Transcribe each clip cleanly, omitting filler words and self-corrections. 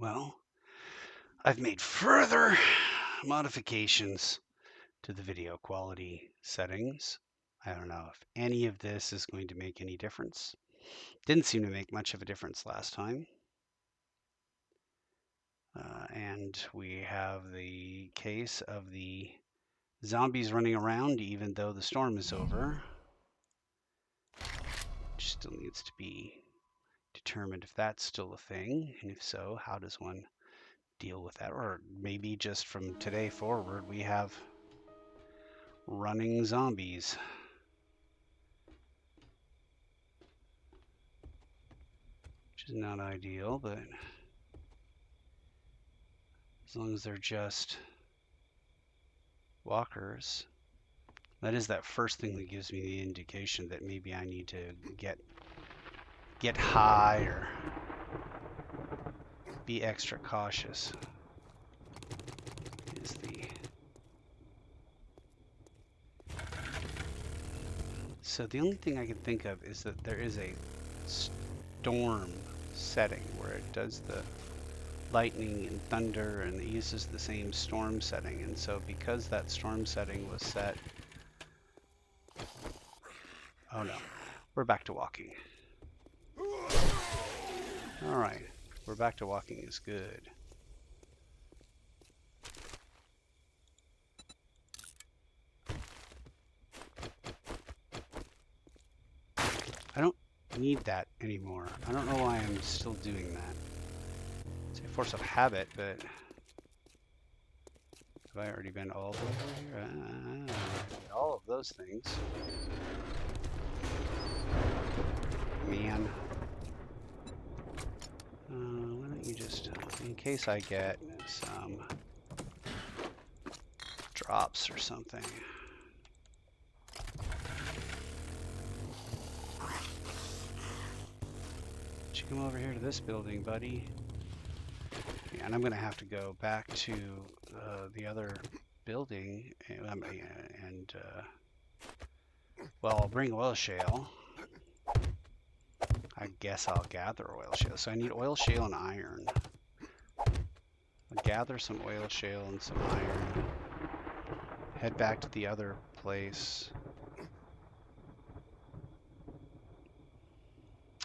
Well, I've made further modifications to the video quality settings. I don't know if any of this is going to make any difference. Didn't seem to make much of a difference last time. And we have the case of the zombies running around even though the storm is over. Which still needs to be determined if that's still a thing, and if so, how does one deal with that? Or maybe just from today forward we have running zombies. Which is not ideal, but as long as they're just walkers. That is that first thing that gives me the indication that maybe I need to get high or be extra cautious. Is the So the only thing I can think of is that there is a storm setting where it does the lightning and thunder and it uses the same storm setting, and so because that storm setting was set, oh no, we're back to walking. All right, we're back to walking is good. I don't need that anymore. I don't know why I'm still doing that. It's a force of habit, but have I already been all over here? All of those things. Man. Why don't you just, in case I get some drops or something. You come over here to this building, buddy. Yeah, and I'm gonna have to go back to the other building, and well, I'll bring oil shale. I guess I'll gather oil shale. So I need oil shale and iron. I'll gather some oil shale and some iron. Head back to the other place.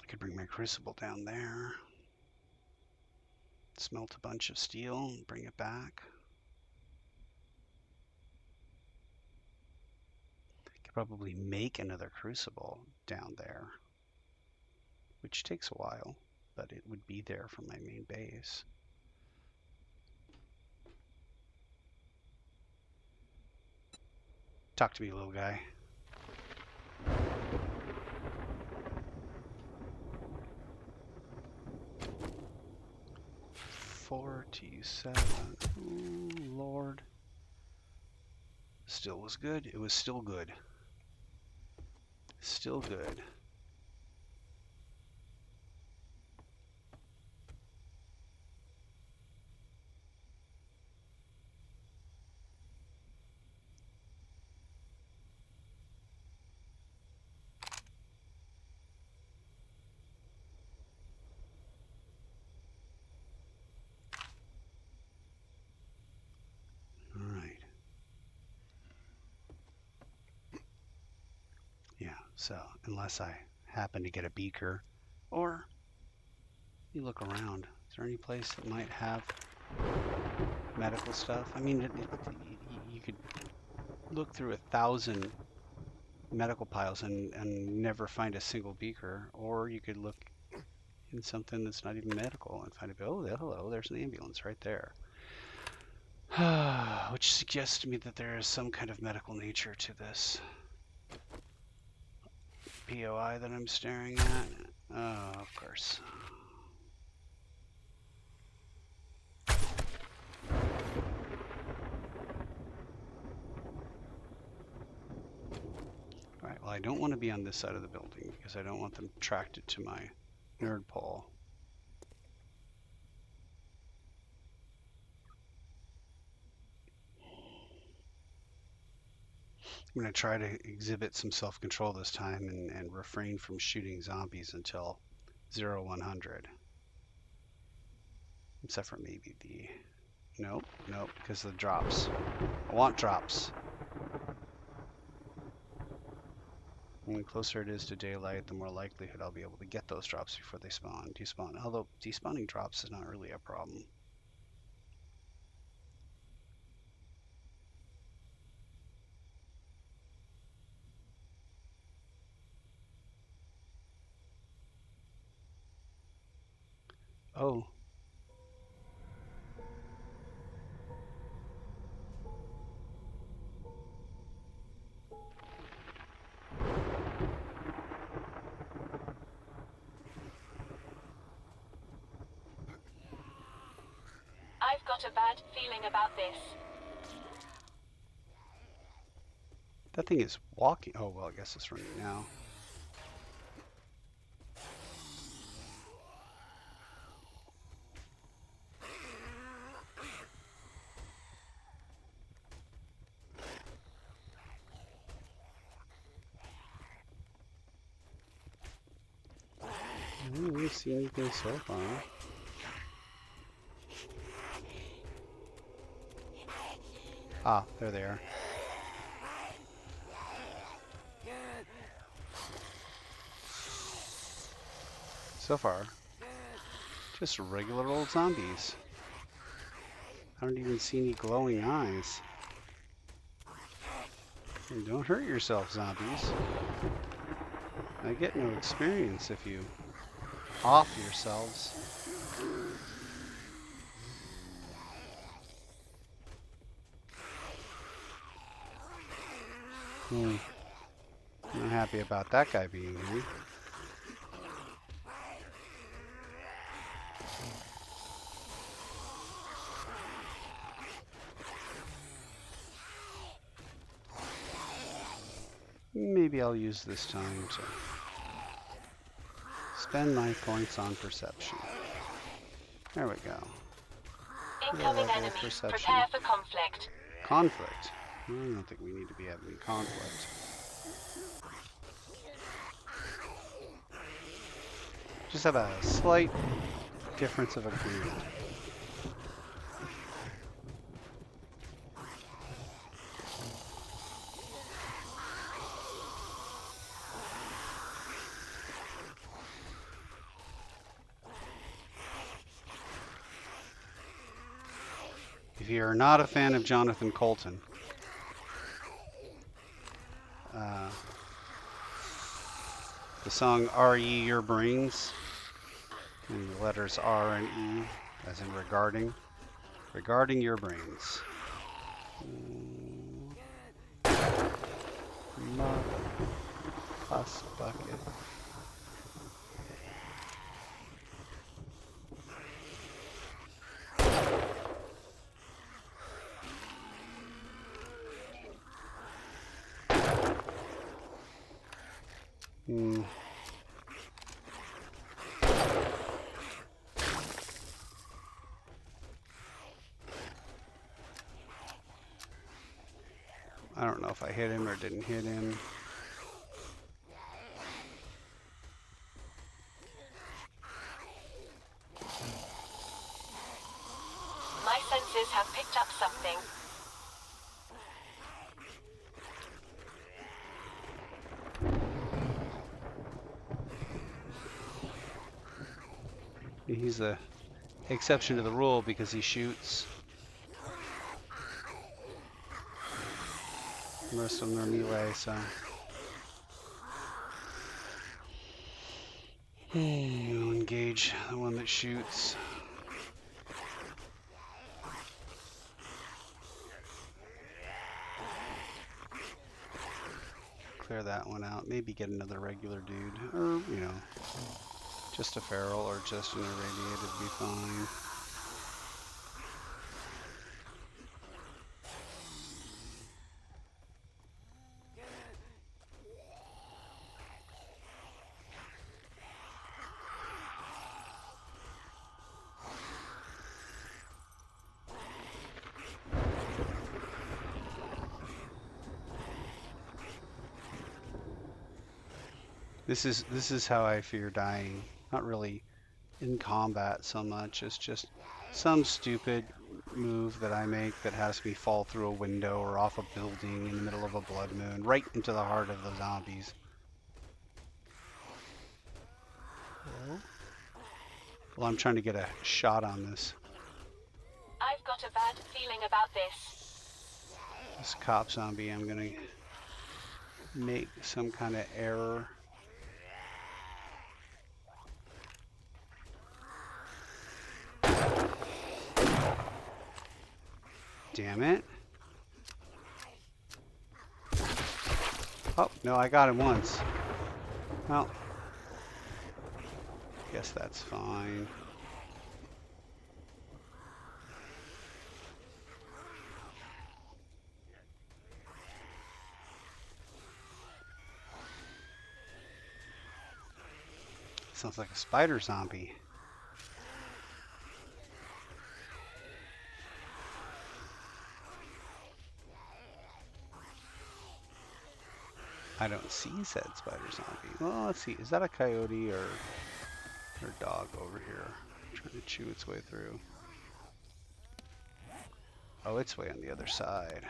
I could bring my crucible down there. Smelt a bunch of steel and bring it back. Could probably make another crucible down there, which takes a while, but it would be there from my main base. Talk to me, little guy. $47. Ooh, Lord. Still was good. It was still good. Still good. All right. Yeah, so unless I happen to get a beaker, or you look around, is there any place that might have medical stuff? I mean, you could look through 1,000 medical piles and never find a single beaker, or you could look in something that's not even medical and find a, oh, hello, there's an ambulance right there. Which suggests to me that there is some kind of medical nature to this POI that I'm staring at. Oh, of course. Alright, well, I don't want to be on this side of the building because I don't want them attracted to my nerd pole. I'm going to try to exhibit some self-control this time and refrain from shooting zombies until 0-100. Except for maybe the... Nope, nope, because of the drops. I want drops. And the closer it is to daylight, the more likelihood I'll be able to get those drops before they despawn. Although despawning drops is not really a problem. Oh. I've got a bad feeling about this. That thing is walking. Oh, well, I guess it's running now. I don't really see anything so far. Ah, there they are. So far, just regular old zombies. I don't even see any glowing eyes. And don't hurt yourself, zombies. I get no experience if you off yourselves. I'm not happy about that guy being here. Maybe I'll use this time to spend my points on perception. There we go. Incoming enemy. Prepare for conflict. Conflict? I don't think we need to be having conflict. Just have a slight difference of agreement. If you're not a fan of Jonathan Coulton, the song R.E. Your Brains, and the letters R and E, as in regarding your brains. Plus bucket. I don't know if I hit him or didn't hit him. My senses have picked up something. He's the exception to the rule because he shoots. Most of them are melee, so. We'll engage the one that shoots. Clear that one out. Maybe get another regular dude. Or, you know, just a feral or just an irradiated would be fine. This is how I fear dying. Not really in combat so much. It's just some stupid move that I make that has me fall through a window or off a building in the middle of a blood moon, right into the heart of the zombies. Well, I'm trying to get a shot on this I've got a bad feeling about this. cop zombie. I'm gonna make some kind of error. Damn it. Oh, no, I got him once. Well, guess that's fine. Sounds like a spider zombie. I don't see said spider zombie. Well, let's see. Is that a coyote or dog over here trying to chew its way through? Oh, it's way on the other side.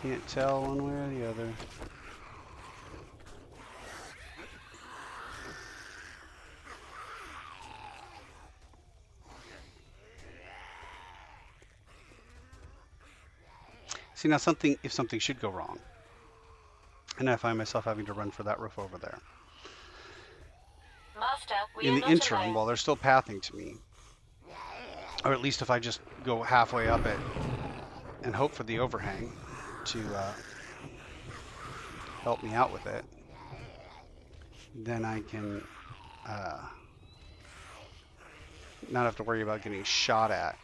Can't tell one way or the other. See, now if something should go wrong, and I find myself having to run for that roof over there. Master, we In are the not interim, alone. while they're still pathing to me, or at least if I just go halfway up it and hope for the overhang to help me out with it, then I can not have to worry about getting shot at.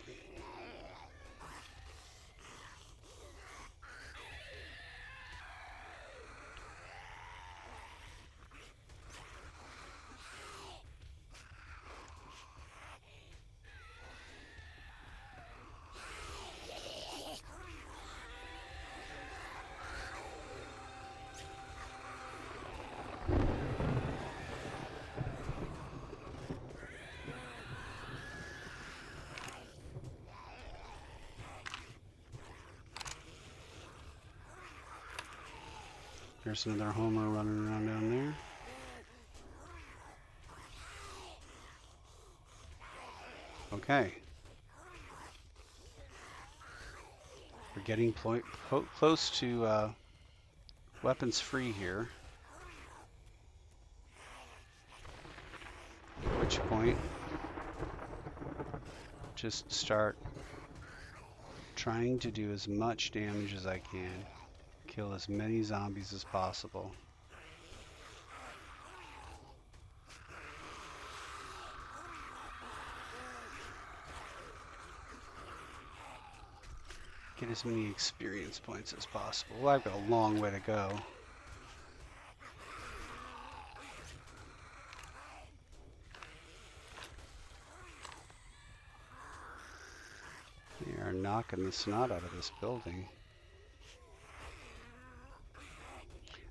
There's another Homer running around down there. Okay. We're getting close to weapons free here. At which point, just start trying to do as much damage as I can. Kill as many zombies as possible. Get as many experience points as possible. Well, I've got a long way to go. They are knocking the snot out of this building.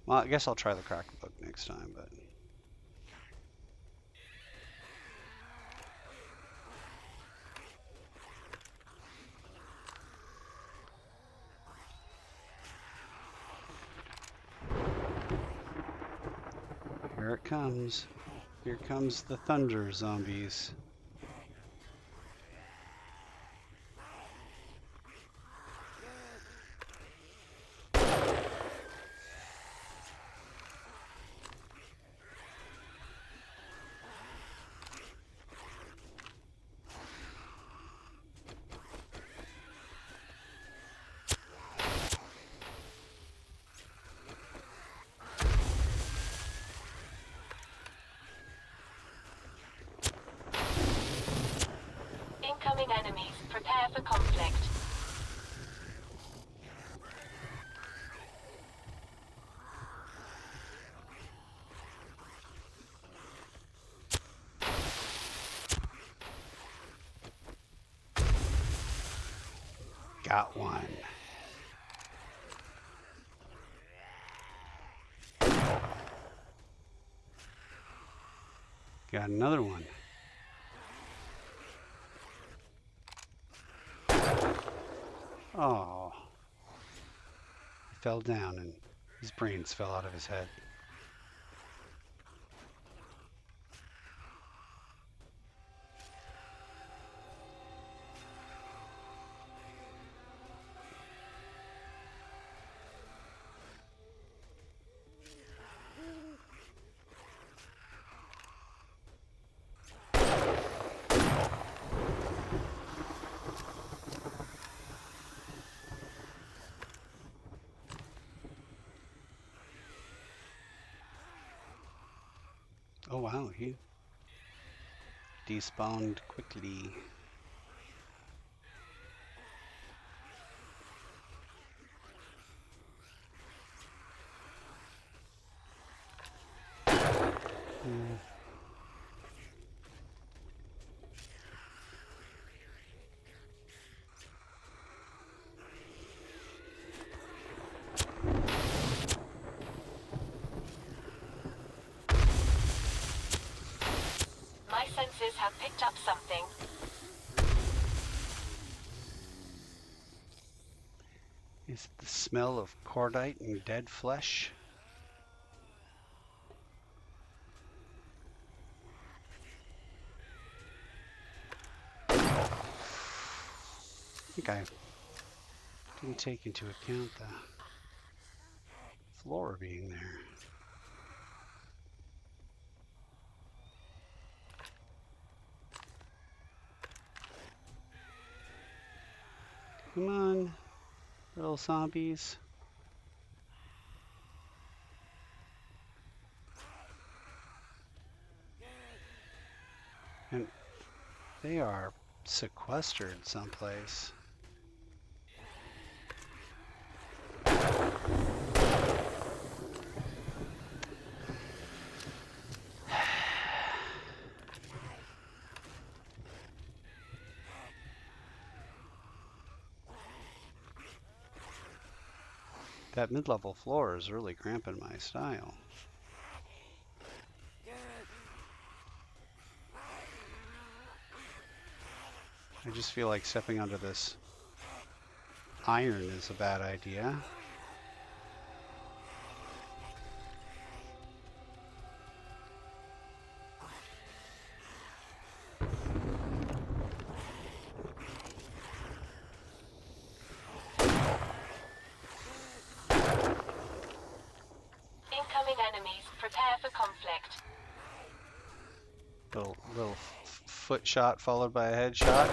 Well, I guess I'll try the crack book next time, but... Here it comes. Here comes the thunder zombies. Incoming enemies. Prepare for conflict. Got one. Got another one. Oh. He fell down and his brains fell out of his head. Oh wow, he despawned quickly. Hmm. My senses have picked up something. Is it the smell of cordite and dead flesh? I think I didn't take into account the floor being there. Come on, little zombies. And they are sequestered someplace. That mid-level floor is really cramping my style. I just feel like stepping onto this iron is a bad idea. Incoming enemies. Prepare for conflict. Little foot shot followed by a headshot.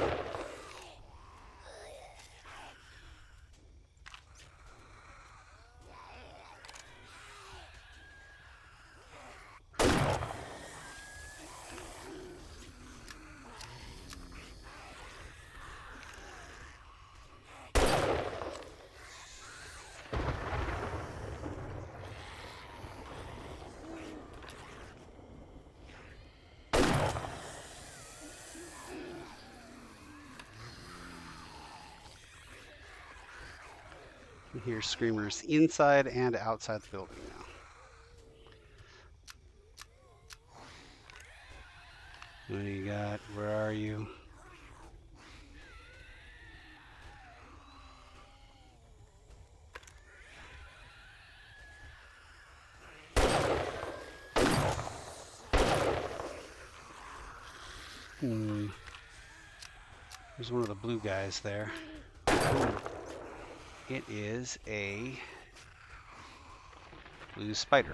You hear screamers inside and outside the building now. What do you got? Where are you? There's one of the blue guys there. Ooh. It is a blue spider.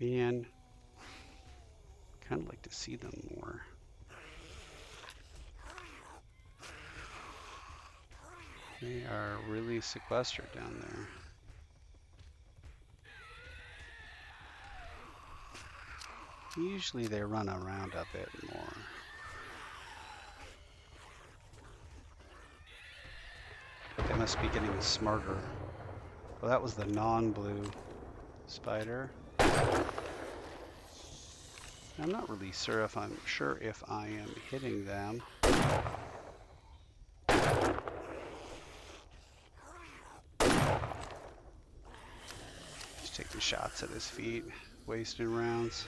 Man, kind of like to see them more. They are really sequestered down there. Usually they run around a bit more. But they must be getting smarter. Well, that was the non-blue spider. I'm not really sure if I am hitting them. Just taking shots at his feet, wasting rounds.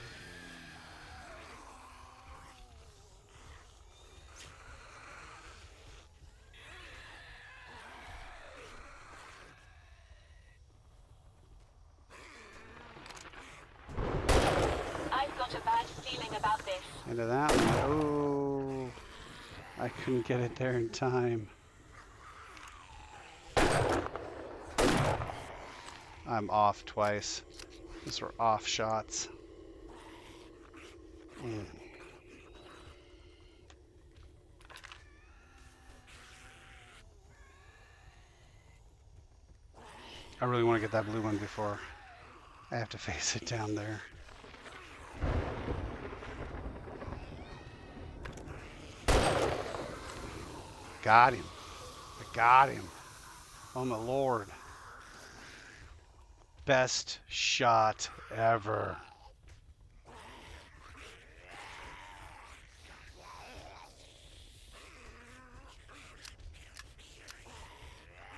I've got a bad feeling about this. Into that one. Oh, I couldn't get it there in time. I'm off twice. Those were off shots. I really want to get that blue one before I have to face it down there. Got him. I got him. Oh my lord. Best shot ever.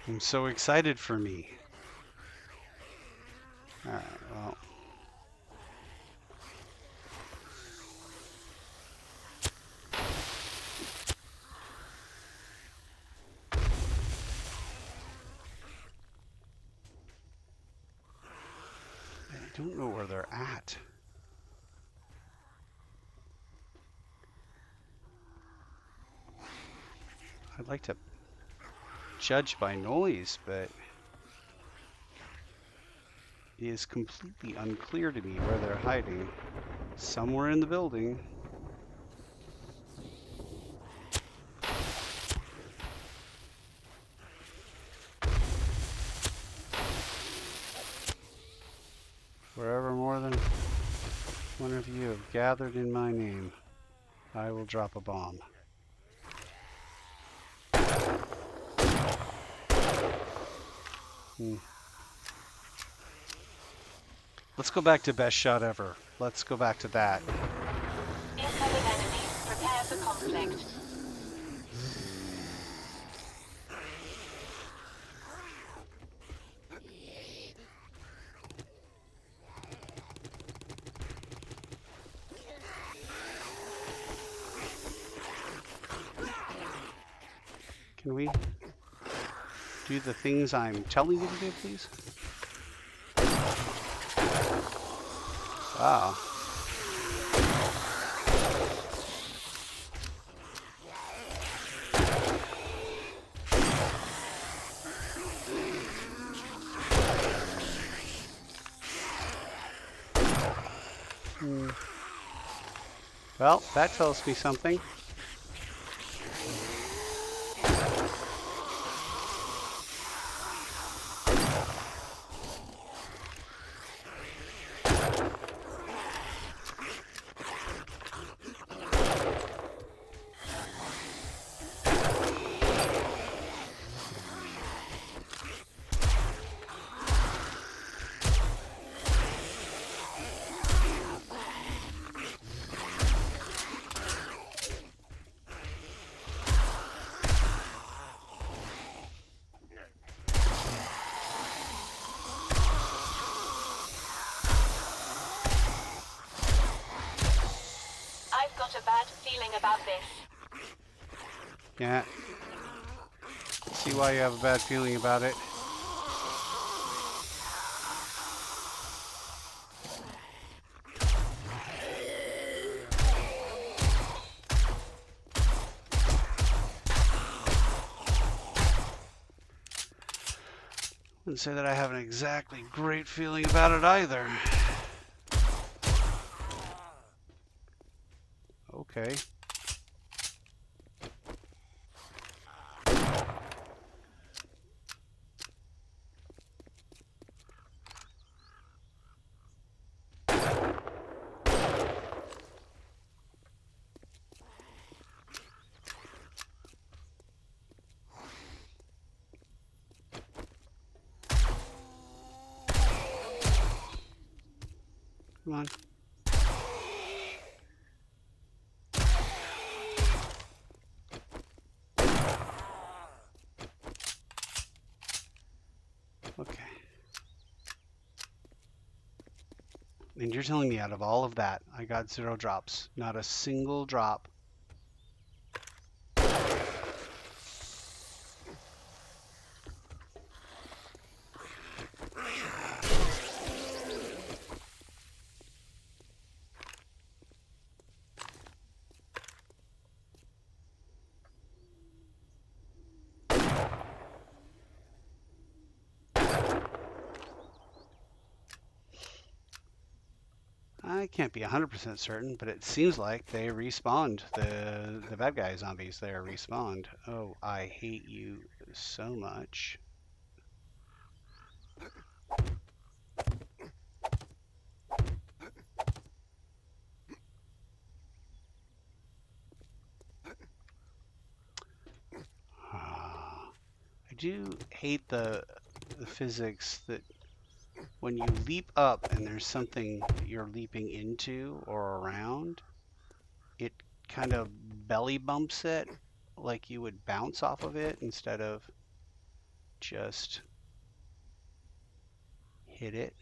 I'm so excited for me. Alright, well. I don't know where they're at. I'd like to judge by noise, but it is completely unclear to me where they're hiding. Somewhere in the building. Wherever more than one of you have gathered in my name, I will drop a bomb. Let's go back to best shot ever. Let's go back to that. Incoming enemies. Prepare for conflict. Can we do the things I'm telling you to do, please? Wow. Well, that tells me something. I've got a bad feeling about this. Yeah. See why you have a bad feeling about it. Wouldn't say that I have an exactly great feeling about it either. Okay. Come on. Okay. And you're telling me out of all of that, I got 0 drops. Not a single drop. I can't be 100% certain, but it seems like they respawned. The bad guy zombies there respawned. Oh, I hate you so much. I do hate the physics that when you leap up and there's something you're leaping into or around, it kind of belly bumps it like you would bounce off of it instead of just hit it.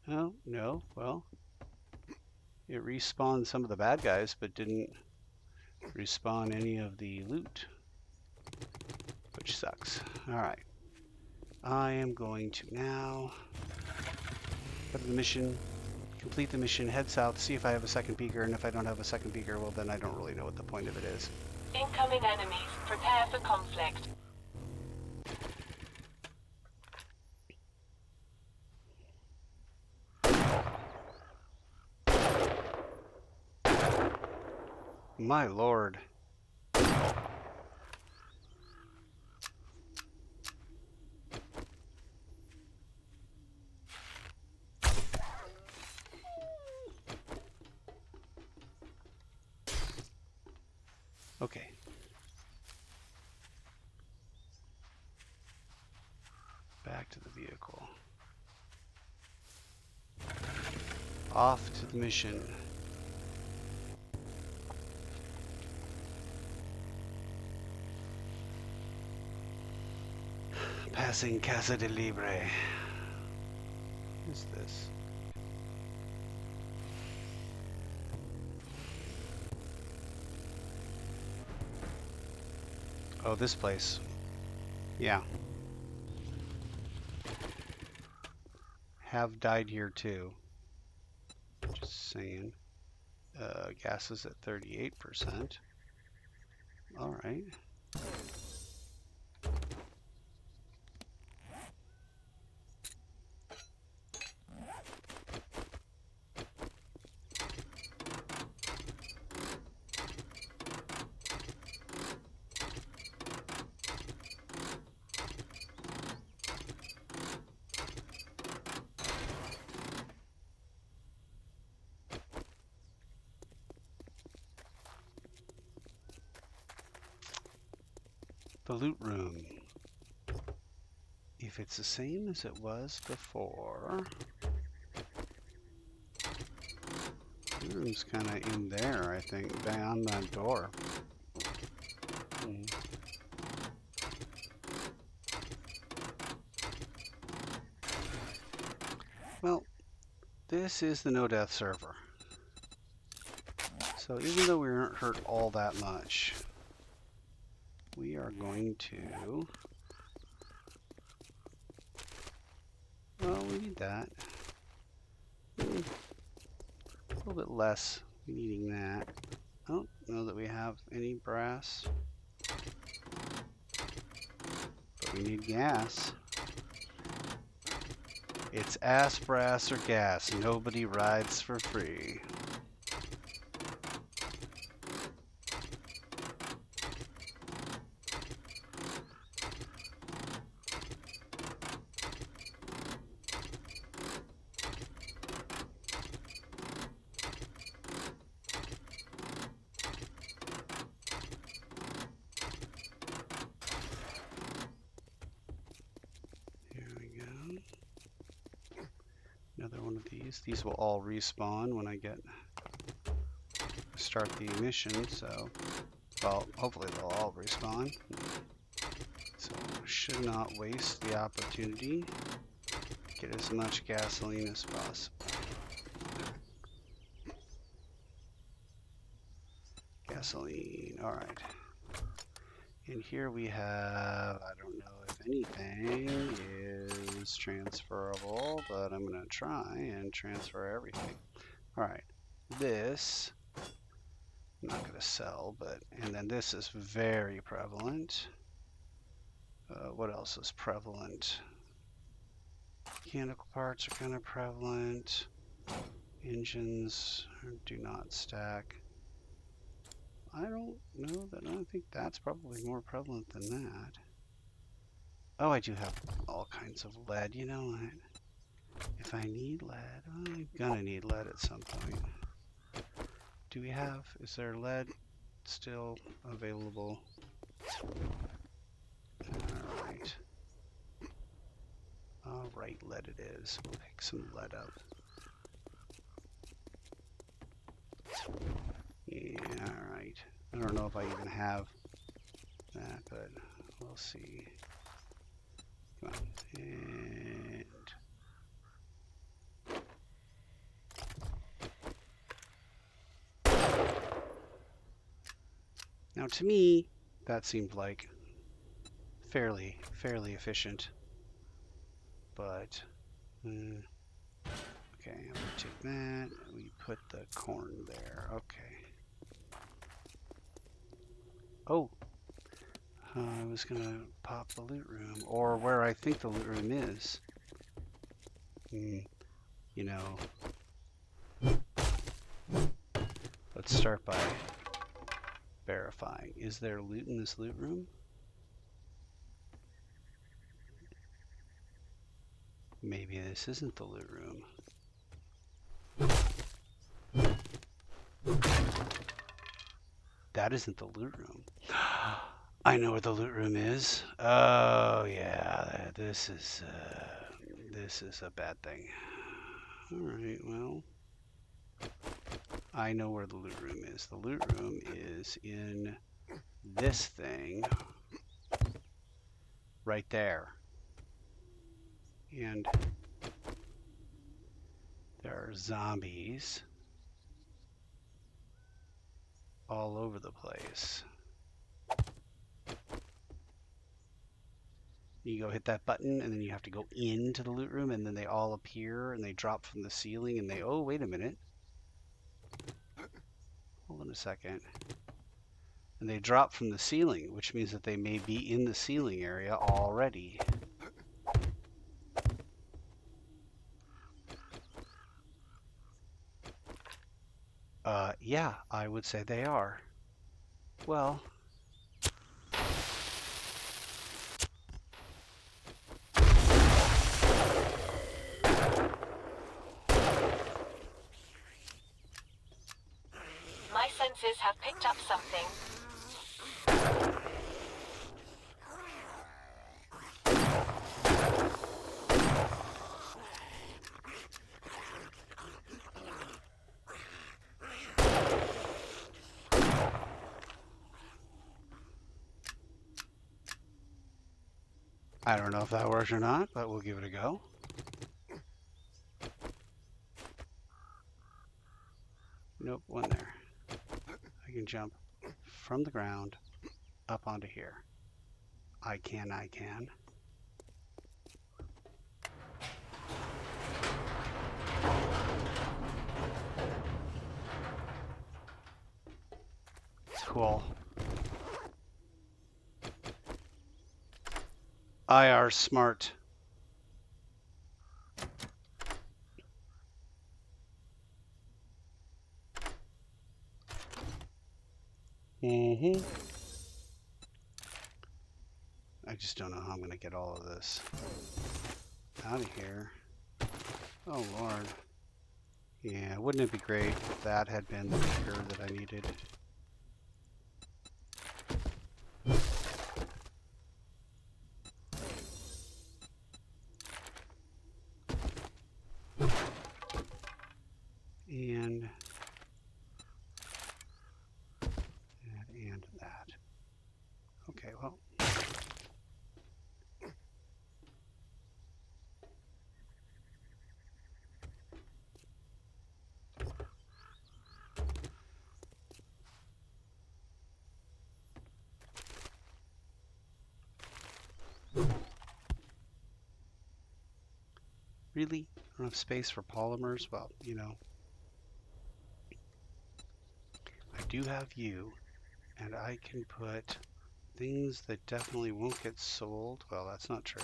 Oh, no, well, it respawned some of the bad guys, but didn't respawn any of the loot, which sucks. All right. I am going to now go to the mission, complete the mission, head south, see if I have a second beaker, and if I don't have a second beaker, well, then I don't really know what the point of it is. Incoming enemies. Prepare for conflict. My lord. Okay. Back to the vehicle. Off to the mission. Passing Casa de Libre. What is this? Oh, this place. Yeah. Have died here too. Just saying. Gas is at 38%. All right. The loot room. If it's the same as it was before. The room's kind of in there, I think, beyond that door. Well, this is the no death server. So even though we weren't hurt all that much, we are going to... Well, we need that. A little bit less needing that. I don't know that we have any brass. But we need gas. It's ass, brass, or gas. Nobody rides for free. one of these. These will all respawn when I start the mission, so, well, hopefully they'll all respawn. So should not waste the opportunity. Get as much gasoline as possible. Gasoline, alright. And here we have, I don't know if anything is transferable, but I'm going to try and transfer everything. Alright, this, I'm not going to sell, but, and then this is very prevalent. What else is prevalent? Mechanical parts are kind of prevalent. Engines do not stack. I don't know that. I think that's probably more prevalent than that. Oh, I do have all kinds of lead. You know what? If I need lead, I'm gonna need lead at some point. Do we have? Is there lead still available? Alright. Alright, lead it is. We'll pick some lead up. Yeah, alright. I don't know if I even have that, but we'll see. Come on. And now to me, that seemed like fairly efficient. But okay, I'm gonna take that. We put the corn there. Okay. Oh, I was gonna pop the loot room, or where I think the loot room is. You know, let's start by verifying. Is there loot in this loot room? Maybe this isn't the loot room. That isn't the loot room. I know where the loot room is. Oh yeah, this is a bad thing. Alright, well, I know where the loot room is. The loot room is in this thing right there. And there are zombies all over the place. You go hit that button, and then you have to go into the loot room, and then they all appear, and they drop from the ceiling, and they, oh, wait a minute. Hold on a second. And they drop from the ceiling, which means that they may be in the ceiling area already. Yeah, I would say they are. Well, My senses have picked up something. I don't know if that works or not, but we'll give it a go. Nope, one there. I can jump from the ground up onto here. I can. Cool. IR smart. I just don't know how I'm going to get all of this out of here. Oh, Lord. Yeah, wouldn't it be great if that had been the beaker that I needed? Really? I don't have space for polymers? Well, you know, I do have you, and I can put things that definitely won't get sold. Well, that's not true.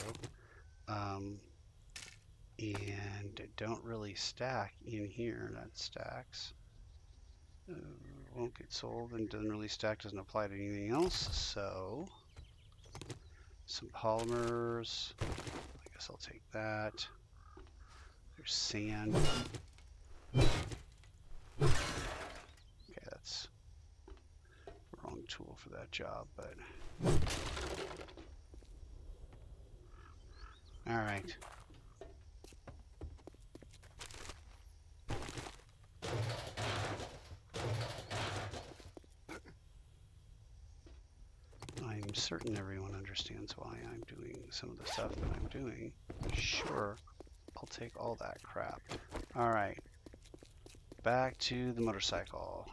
And don't really stack in here. That stacks. Won't get sold and doesn't really stack, doesn't apply to anything else. So, some polymers. I guess I'll take that. There's sand. Okay, that's the wrong tool for that job, but all right. I'm certain everyone understands why I'm doing some of the stuff that I'm doing. Sure, I'll take all that crap. All right, back to the motorcycle.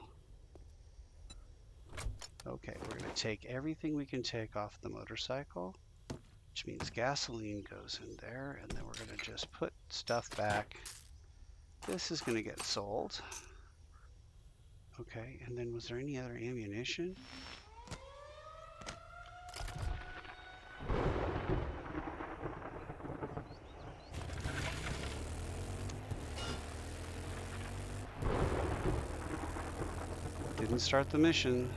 Okay, we're going to take everything we can take off the motorcycle, which means gasoline goes in there, and then we're going to just put stuff back. This is going to get sold. Okay, and then was there any other ammunition? Didn't start the mission.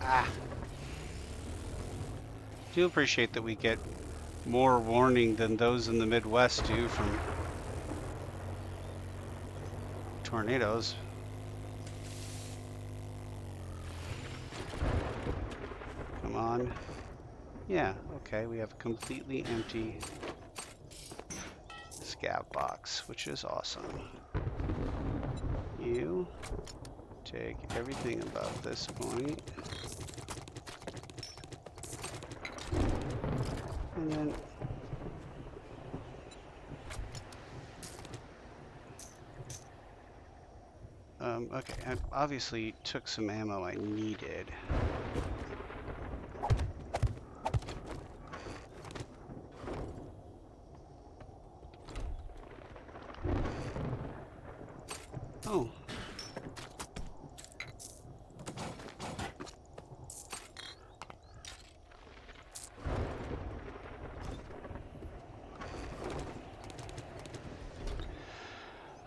Ah. Do appreciate that we get more warning than those in the Midwest do from tornadoes. Come on. Yeah, okay, we have a completely empty scav box, which is awesome. You take everything about this point. And then okay, I obviously took some ammo I needed. Oh.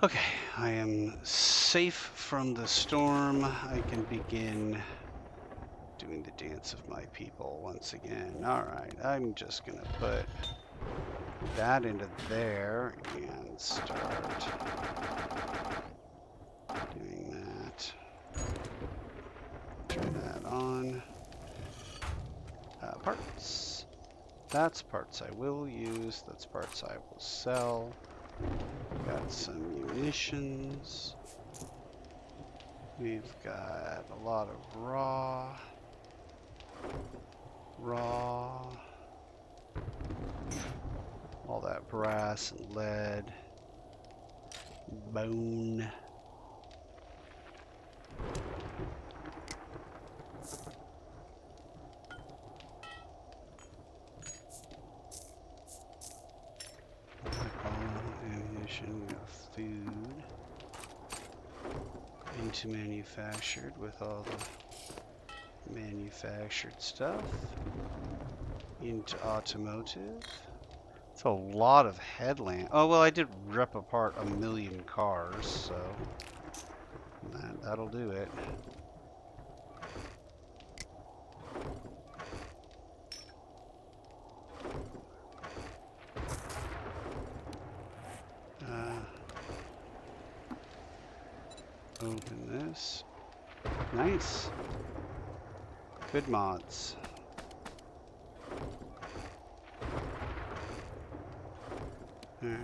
Okay, I am safe from the storm. I can begin doing the dance of my people once again. Alright, I'm just gonna put that into there and start doing that. Turn that on. Parts. That's parts I will use. That's parts I will sell. Got some munitions. We've got a lot of raw. All that brass and lead. Bone. Ammunition, we got food. Into manufactured with all the manufactured stuff. Into automotive. It's a lot of headlamp. Oh, well, I did rip apart 1,000,000 cars, so that'll do it. Open this. Nice. Good mods. Alright.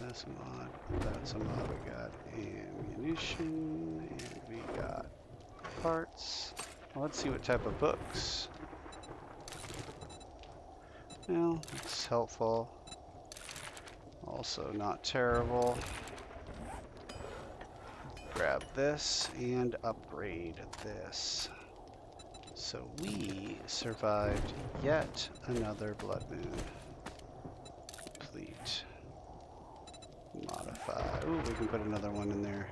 That's a mod. That's a mod. We got ammunition, and we got parts. Well, let's see what type of books. Well, it's helpful. Also not terrible. Grab this and upgrade this. So we survived yet another blood moon. Complete. Modify. Ooh, we can put another one in there.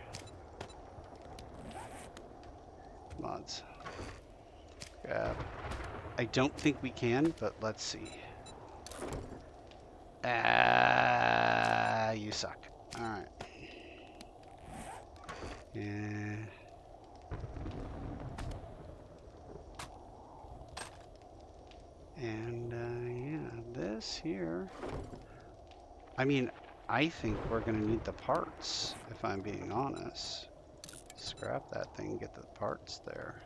Mods. Grab. I don't think we can, but let's see. Ah, you suck. Alright. And yeah, this here. I mean, I think we're gonna need the parts, if I'm being honest. Scrap that thing, get the parts there.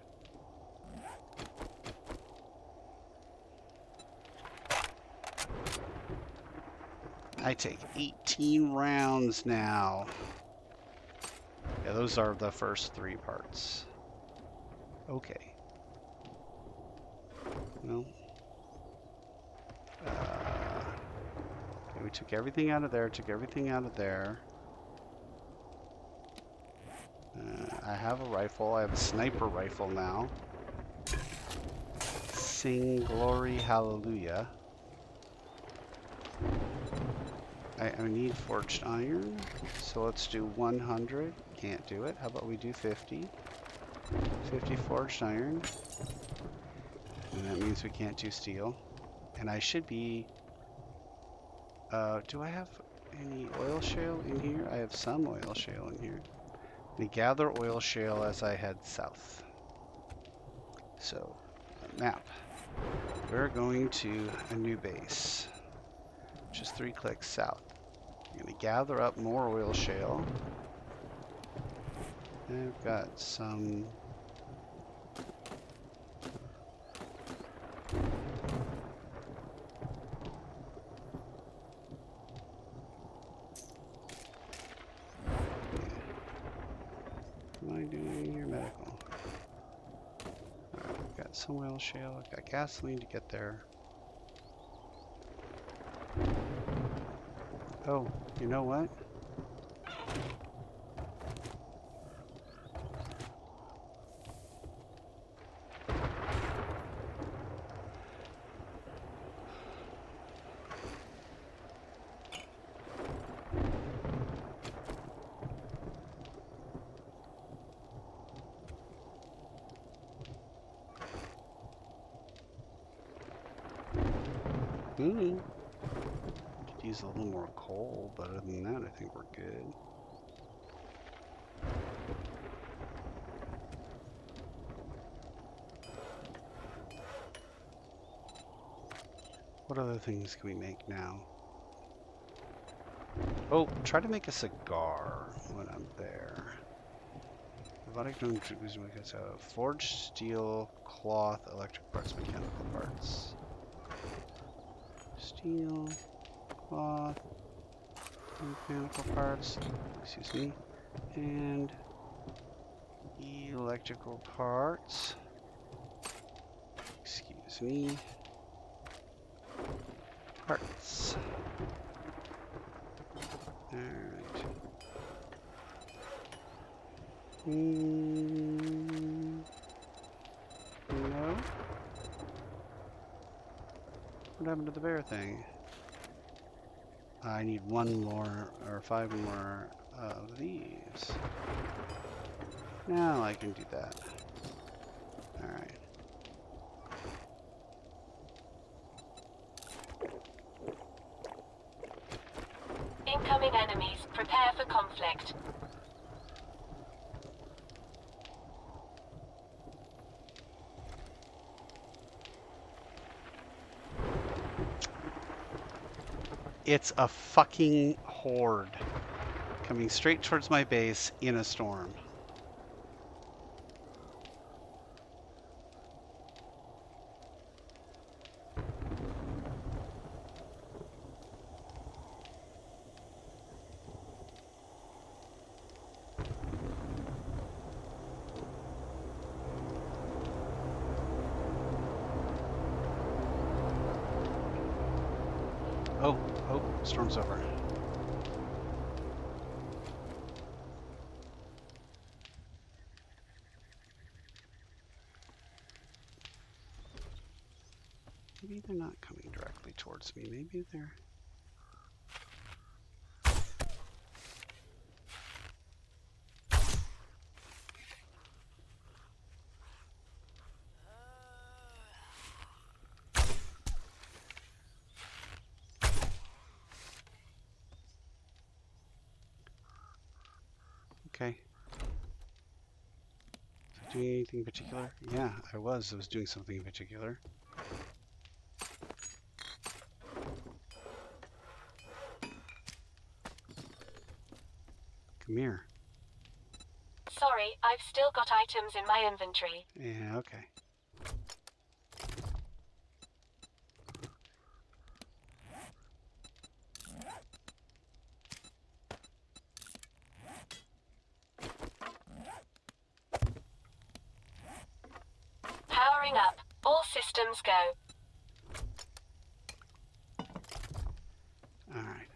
I take 18 rounds now. Yeah, those are the first 3 parts. Okay. Well. Okay, we took everything out of there, took everything out of there. I have a rifle. I have a sniper rifle now. Sing glory hallelujah. I need forged iron, so let's do 100. Can't do it. How about we do 50? 50 forged iron. And that means we can't do steel. And I should be... do I have any oil shale in here? I have some oil shale in here. We gather oil shale as I head south. So, map. We're going to a new base. Just 3 clicks south. I'm going to gather up more oil shale. And I've got some... What am I doing here? Medical. Alright, I've got some oil shale. I've got gasoline to get there. Oh, you know what? Could use a little more coal, but other than that, I think we're good. What other things can we make now? Oh, try to make a cigar when I'm there. Forged steel, cloth, electric parts, mechanical parts. Steel, cloth, mechanical parts, excuse me, and electrical parts, excuse me, parts. Alright. No. What happened to the bear thing? I need 1 more, or 5 more of these. Now I can do that. Alright. Incoming enemies. Prepare for conflict. It's a fucking horde coming straight towards my base in a storm. Oh, storm's over. Maybe they're not coming directly towards me. Maybe they're... Okay. Doing anything in particular? Yeah, I was doing something in particular. Come here. Sorry, I've still got items in my inventory. Yeah, okay. Powering up. All systems go. All right.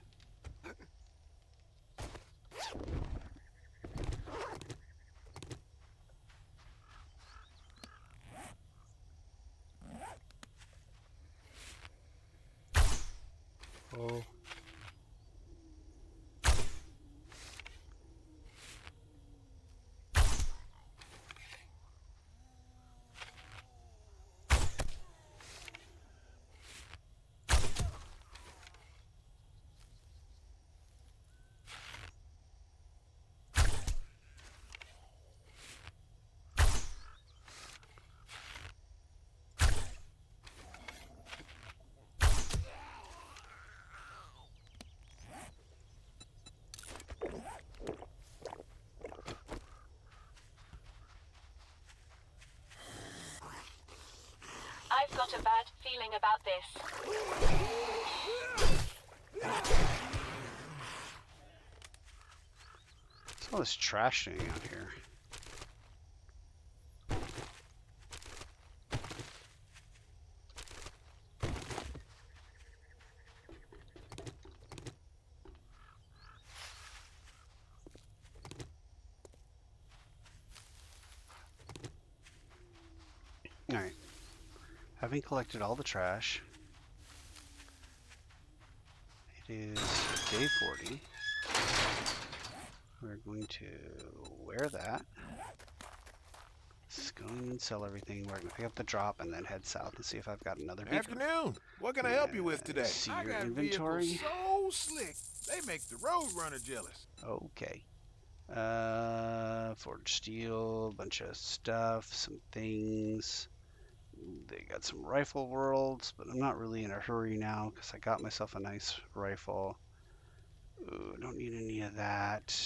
Oh. I've got a bad feeling about this. What's all this trash doing out here? All right. Having collected all the trash, it is day 40. We're going to wear that. Let's go in and sell everything. We're going to pick up the drop and then head south and see if I've got another beacon. Afternoon. What can I help you with today? See I your got inventory. vehicles so slick, they make the road runner jealous. Okay. Forged steel, bunch of stuff, some things. They got some rifle worlds, but I'm not really in a hurry now because I got myself a nice rifle. Ooh, don't need any of that.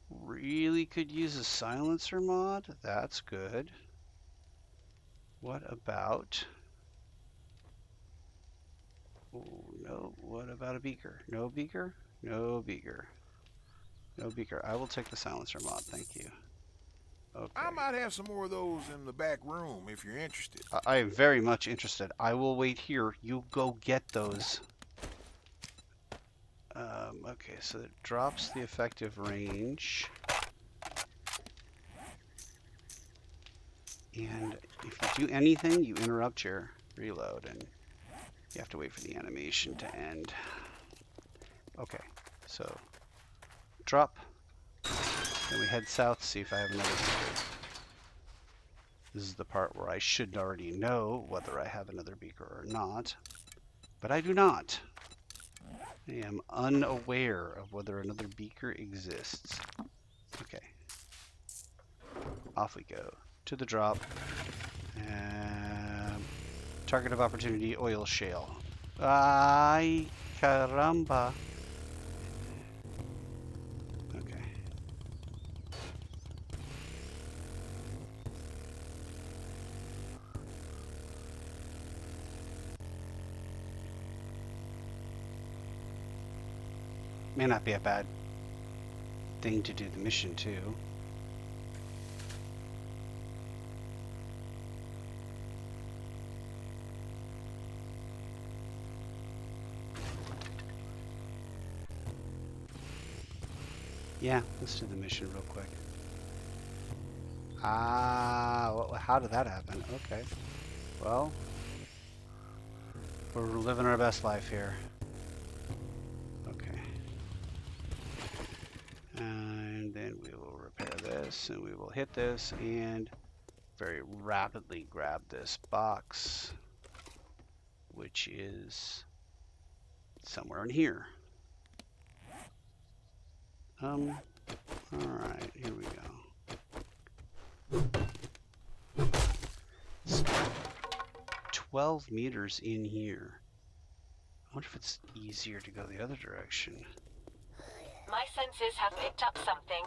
Really could use a silencer mod. That's good. What about... Oh, no. What about a beaker? No beaker? No beaker. No beaker. I will take the silencer mod. Thank you. Okay. I might have some more of those in the back room if you're interested. I am very much interested. I will wait here. You go get those. Okay, so it drops the effective range. And if you do anything, you interrupt your reload and you have to wait for the animation to end. Okay, so drop. Then we head south to see if I have another beaker. This is the part where I should already know whether I have another beaker or not. But I do not. I am unaware of whether another beaker exists. Okay. Off we go. To the drop. Target of opportunity, oil shale. Ay, caramba. Okay. May not be a bad thing to do the mission too. Yeah, let's do the mission real quick. Ah, how did that happen? Okay. Well, we're living our best life here. Okay. And then we will repair this, and we will hit this, and very rapidly grab this box, which is somewhere in here. Alright, here we go. It's 12 meters in here. I wonder if it's easier to go the other direction. My senses have picked up something.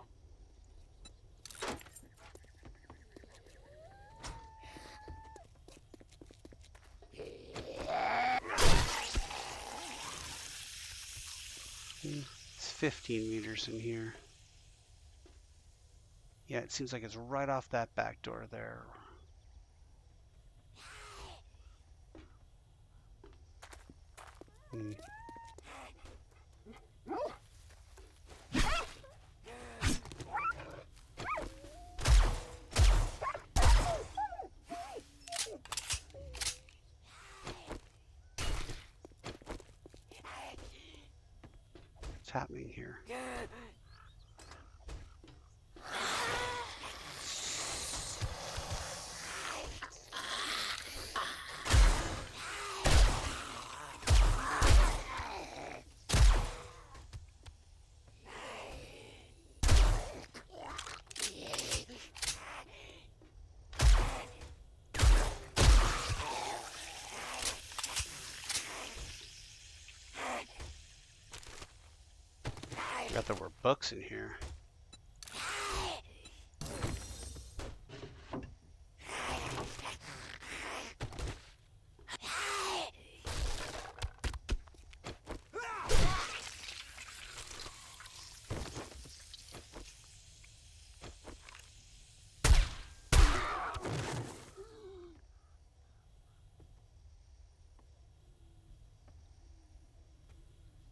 It's 15 meters in here. Yeah, it seems like it's right off that back door there. Hmm. What's happening here? I forgot there were books in here.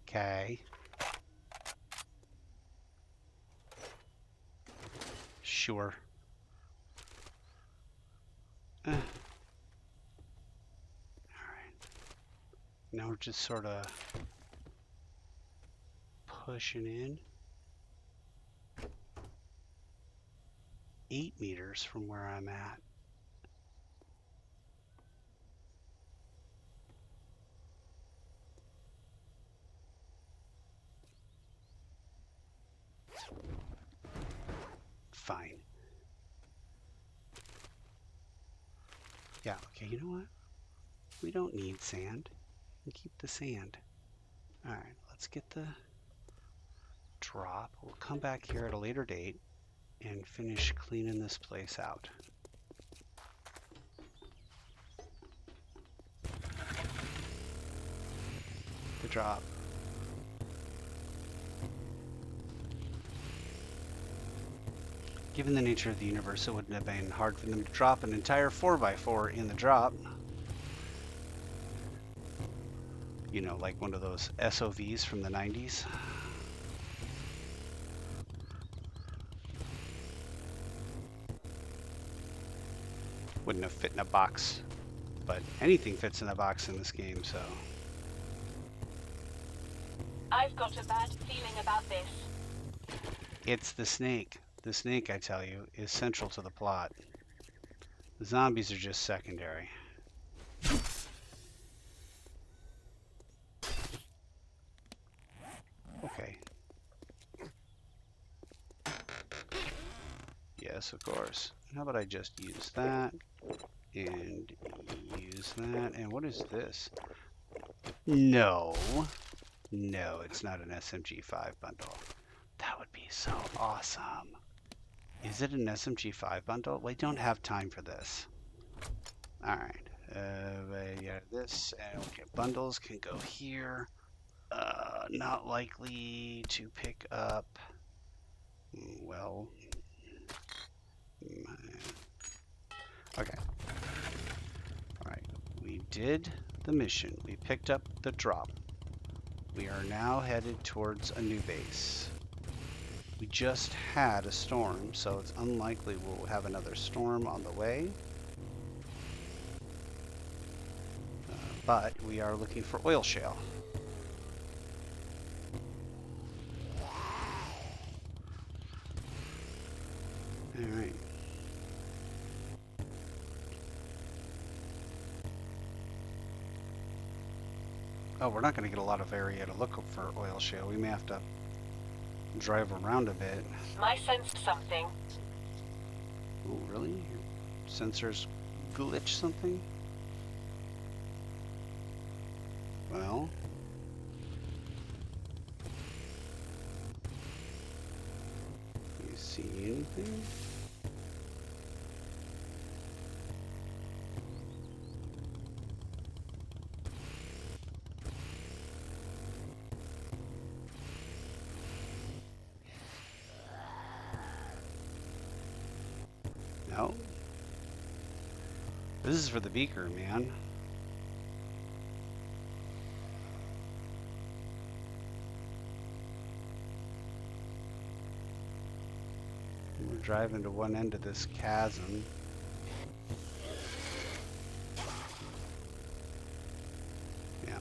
Okay. Sure. All right. Now we're just sort of pushing in. 8 meters from where I'm at. Fine. Yeah, okay, you know what? We don't need sand. We keep the sand. Alright, let's get the drop. We'll come back here at a later date and finish cleaning this place out. The drop. Given the nature of the universe, it wouldn't have been hard for them to drop an entire 4x4 in the drop. You know, like one of those SOVs from the 90s. Wouldn't have fit in a box, but anything fits in a box in this game, so. I've got a bad feeling about this. It's the snake. The snake, I tell you, is central to the plot. The zombies are just secondary. Okay. Yes, of course. How about I just use that and use that? And what is this? No. No, it's not an SMG5 bundle. That would be so awesome. Is it an SMG5 bundle? We don't have time for this. Alright. Yeah, this and okay, bundles can go here. Not likely to pick up. Well. Okay. Alright. We did the mission. We picked up the drop. We are now headed towards a new base. We just had a storm, so it's unlikely we'll have another storm on the way. But we are looking for oil shale. Alright. Oh, we're not going to get a lot of area to look for oil shale. We may have to drive around a bit. I sensed something. Oh, really? Your sensors glitch something? Well. Do you see anything? No. This is for the beaker, man. We're driving to one end of this chasm. Yeah.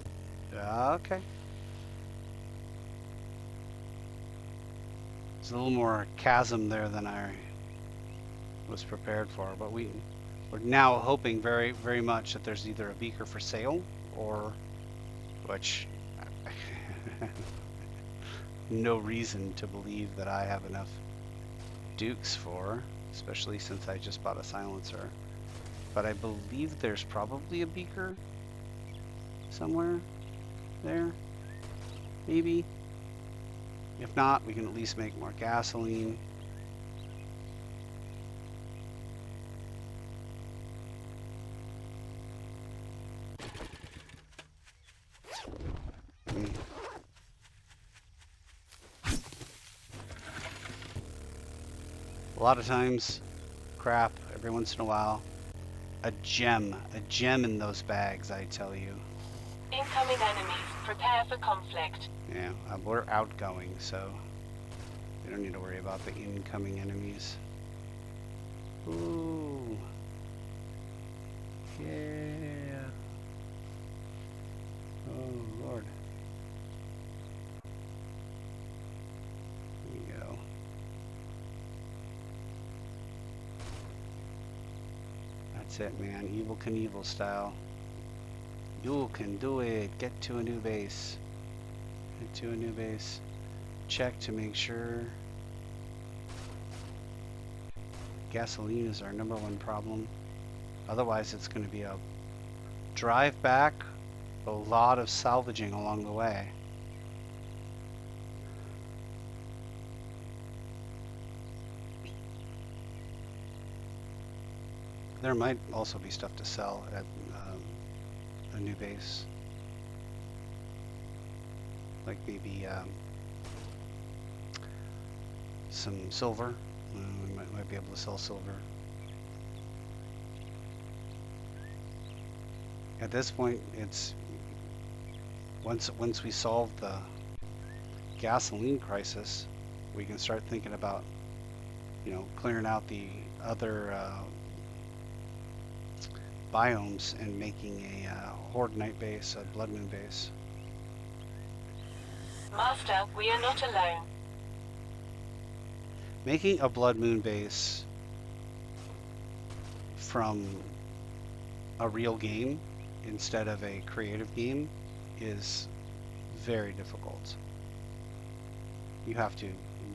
Okay. There's a little more chasm there than I was prepared for, but we're now hoping very, very much that there's either a beaker for sale or, which no reason to believe that I have enough dukes for, especially since I just bought a silencer. But I believe there's probably a beaker somewhere there, maybe. If not, we can at least make more gasoline. A lot of times, crap, every once in a while, a gem in those bags, I tell you. Incoming enemies. Prepare for conflict. Yeah, we're outgoing, so we don't need to worry about the incoming enemies. Ooh. Yeah. Oh, Lord. Here we go. That's it, man. Evel Knievel style. You can do it. Get to a new base. Get to a new base. Check to make sure. Gasoline is our #1 problem. Otherwise, it's going to be a drive back, a lot of salvaging along the way. There might also be stuff to sell at a new base. Like maybe some silver. We might be able to sell silver. At this point, it's once we solve the gasoline crisis, we can start thinking about, you know, clearing out the other biomes and making a Horde Night base, a Blood Moon base. Master, we are not alone. Making a Blood Moon base from a real game instead of a creative game is very difficult. You have to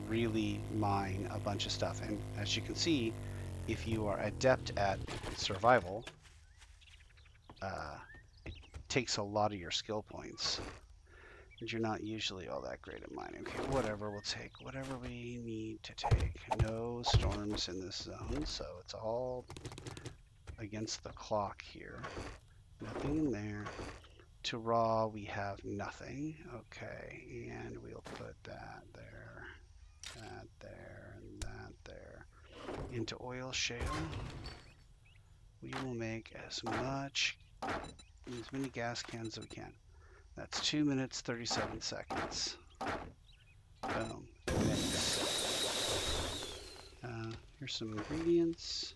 really mine a bunch of stuff, and as you can see, if you are adept at survival, it takes a lot of your skill points, and you're not usually all that great at mining. Okay, whatever, we'll take whatever we need to take. No storms in this zone, so it's all against the clock here. Nothing in there. To raw, we have nothing. Okay, and we'll put that there, and that there. Into oil shale. We will make as many gas cans as we can. That's 2 minutes, 37 seconds. Boom. Mix. Here's some ingredients.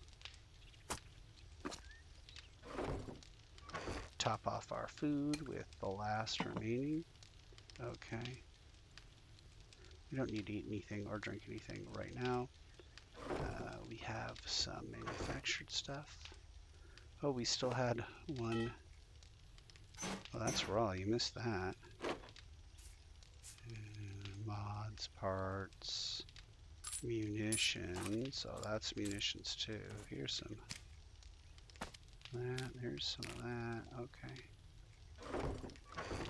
Top off our food with the last remaining. Okay. We don't need to eat anything or drink anything right now. We have some manufactured stuff. Oh, we still had one. Well, that's raw. You missed that. Mods, parts, munitions. Oh, that's munitions too. Here's some of that. There's some of that. Okay.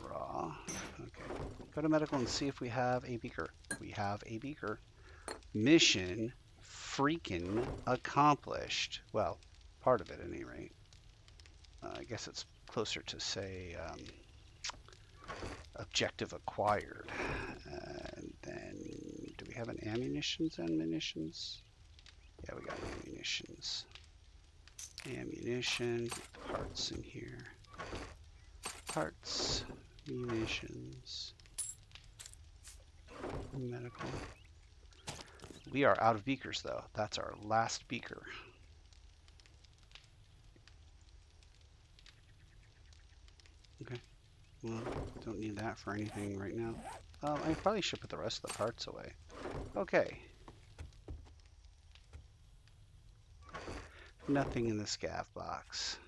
Raw. Okay. Go to medical and see if we have a beaker. We have a beaker. Mission freaking accomplished. Well, part of it at any rate. I guess it's closer to say objective acquired. And then do we have an ammunitions and munitions? Yeah, we got ammunitions. Ammunition, get the parts in here. Parts, munitions, medical. We are out of beakers though. That's our last beaker. Okay. Well, don't need that for anything right now. I probably should put the rest of the parts away. Okay. Nothing in the scav box.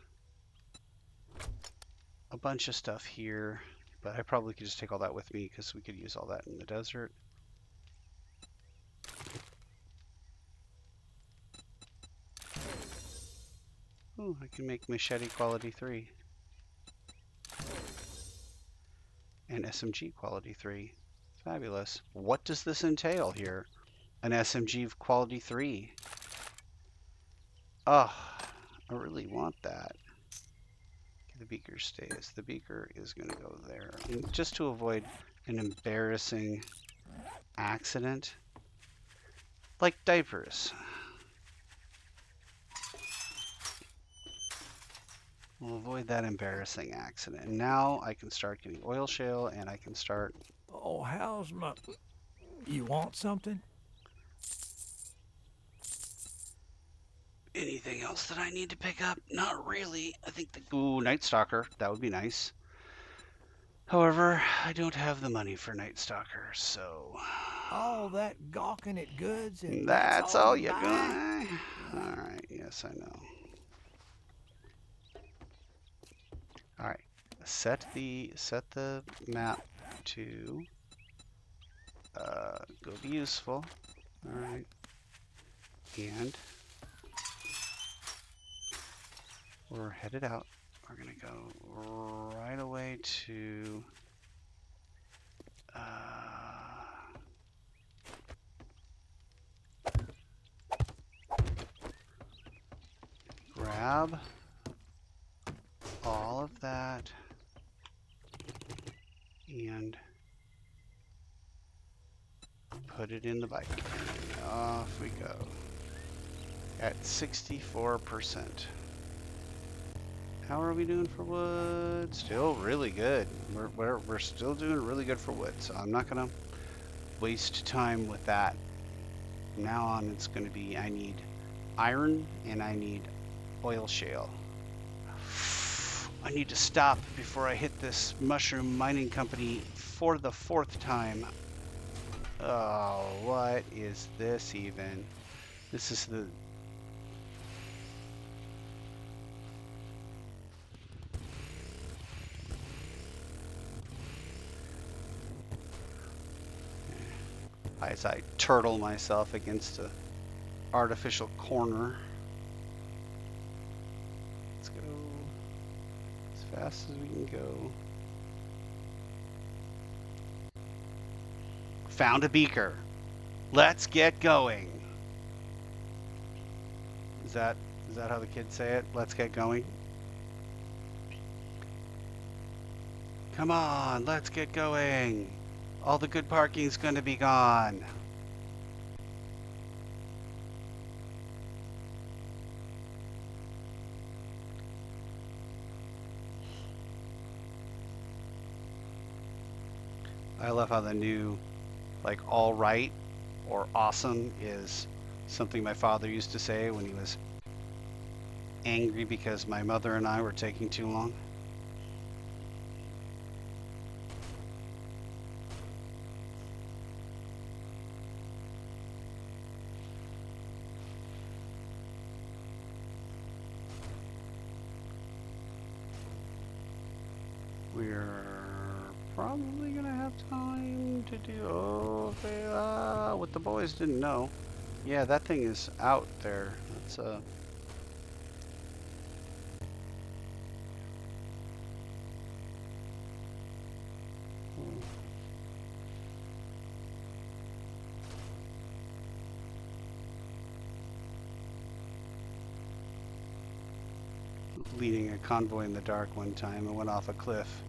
A bunch of stuff here, but I probably could just take all that with me because we could use all that in the desert. Oh, I can make machete quality 3. And SMG quality 3. Fabulous. What does this entail here? An SMG quality 3. Oh, I really want that. Okay, the beaker stays. The beaker is going to go there. And just to avoid an embarrassing accident. Like diapers. We'll avoid that embarrassing accident. And now I can start getting oil shale and I can start... Oh, how's my... You want something? Anything else that I need to pick up? Not really. I think the... Ooh, Night Stalker. That would be nice. However, I don't have the money for Night Stalker, so... All that gawking at goods and That's all you buy? got? Alright, yes, I know. Alright, set the map to go be useful. Alright. And we're headed out. We're gonna go right away to grab all of that and put it in the bike. And off we go at 64%. How are we doing for wood? Still really good. We're still doing really good for wood, so I'm not gonna waste time with that. From now on, it's gonna be I need iron and I need oil shale. I need to stop before I hit this mushroom mining company for the 4th time. Oh, what is this even? This is the... As I turtle myself against a artificial corner. Let's go as fast as we can go. Found a beaker. Let's get going. Is that how the kids say it? Let's get going. Come on, let's get going. All the good parking's going to be gone. I love how the new, like, all right or awesome is Something my father used to say when he was angry because my mother and I were taking too long. We're probably gonna have time to do. Oh, okay, what the boys didn't know. Yeah, that thing is out there. That's leading a convoy in the dark one time and went off a cliff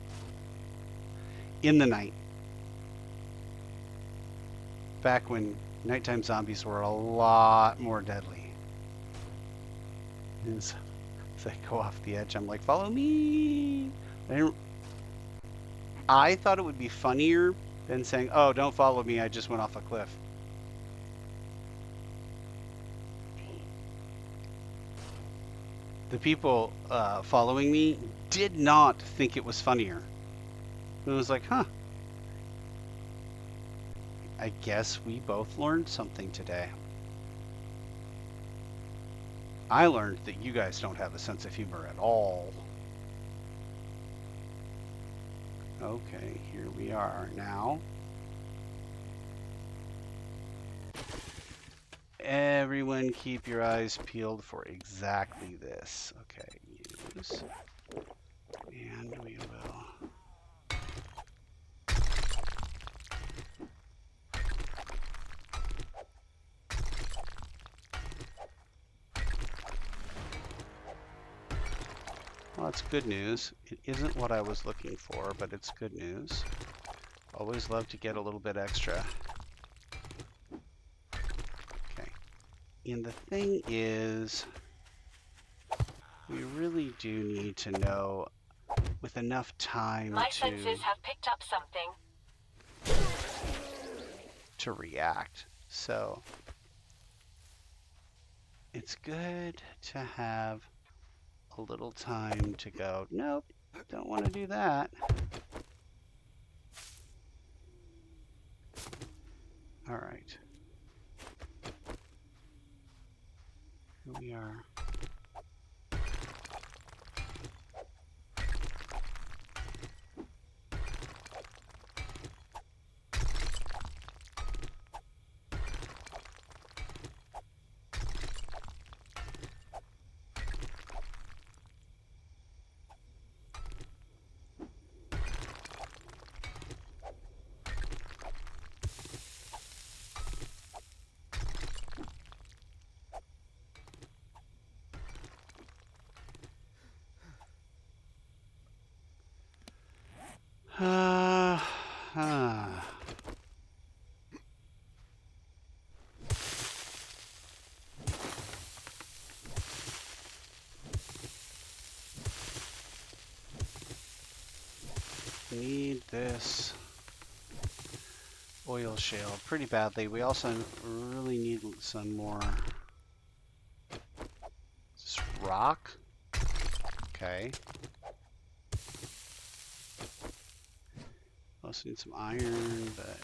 in the night. Back when nighttime zombies were a lot more deadly. And so, as I go off the edge, I'm like, follow me. I thought it would be funnier than saying, oh, don't follow me, I just went off a cliff. The people following me did not think it was funnier. It was like, huh. I guess we both learned something today. I learned that you guys don't have a sense of humor at all. Okay, here we are now. Everyone keep your eyes peeled for exactly this. Okay, use. And we will. Well, that's good news. It isn't what I was looking for, but it's good news. Always love to get a little bit extra. Okay. And the thing is, we really do need to know with enough time My senses have picked up something. to react. So it's good to have a little time to go, nope, don't want to do that. All right. Here we are. Need this oil shale pretty badly. We also really need some more. Is this rock? Okay. Also need some iron, but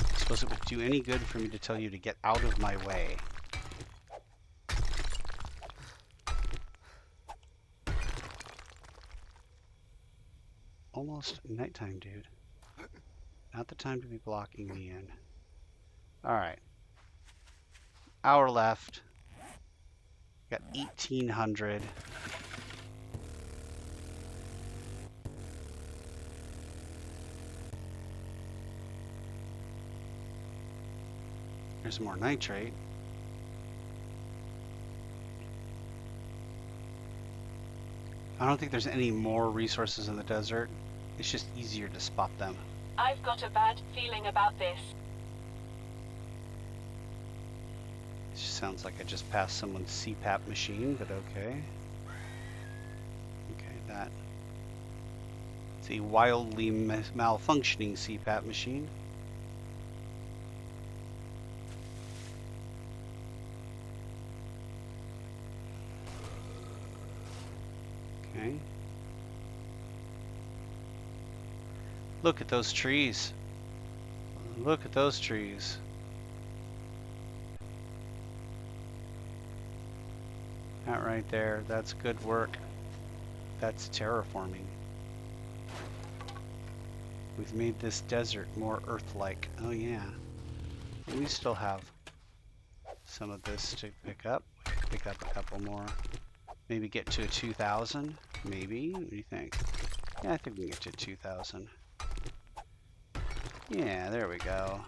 I suppose it would do any good for me to tell you to get out of my way. Almost nighttime, dude. Not the time to be blocking me in. Alright. Hour left. Got 1,800. There's some more nitrate. I don't think there's any more resources in the desert. It's just easier to spot them. I've got a bad feeling about this. It just sounds like I just passed someone's CPAP machine, but okay. Okay, that. It's a wildly malfunctioning CPAP machine. Okay. Look at those trees. Look at those trees. That right there, that's good work. That's terraforming. We've made this desert more Earth-like. Oh yeah. We still have some of this to pick up. We could pick up a couple more. Maybe get to a 2,000? Maybe? What do you think? Yeah, I think we can get to 2,000. Yeah, there we go.